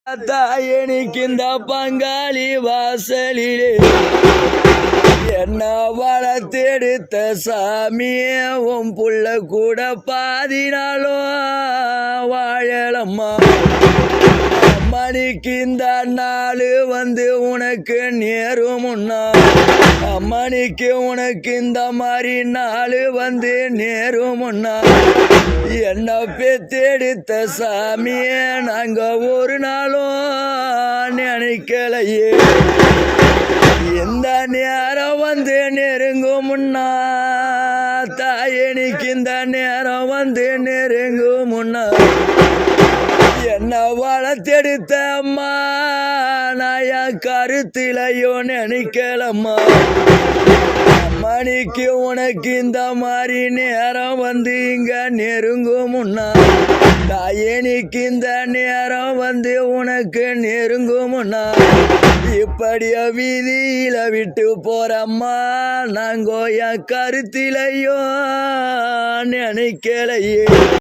தாயணிக்கு இந்த பங்காளி வாசலிலே என்ன வளர்த்தெடுத்த சாமியே உன் புள்ள கூட பாதினாலும் வாழலம்மா. அம்மணிக்கு இந்த நாள் வந்து உனக்கு நேருமுன்னா, அம்மணிக்கு உனக்கு இந்த மாதிரி நாள் வந்து நேருமுன்னா, என்ன பெத்தெடுத்த சாமியே நாங்க ஒரு நாளும் நினைக்கலையே. இந்த நேரம் வந்து நெருங்குமுன்னா, தாயணிக்கு இந்த நேரம் வந்து நெருங்குமுன்னா, என்ன வளர்த்தெடுத்த அம்மா நான் என் கருத்திலையோ நினைக்கலம்மா. மணிக்கு உனக்கு இந்த மாதிரி நேரம் வந்து இங்க நெருங்குமுன்னா, தாயணிக்கு இந்த நேரம் வந்து உனக்கு நெருங்குமுன்னா, இப்படிய வீதியில விட்டு போறம்மா நாங்கோ என் கருத்திலையோ நினைக்கலையே.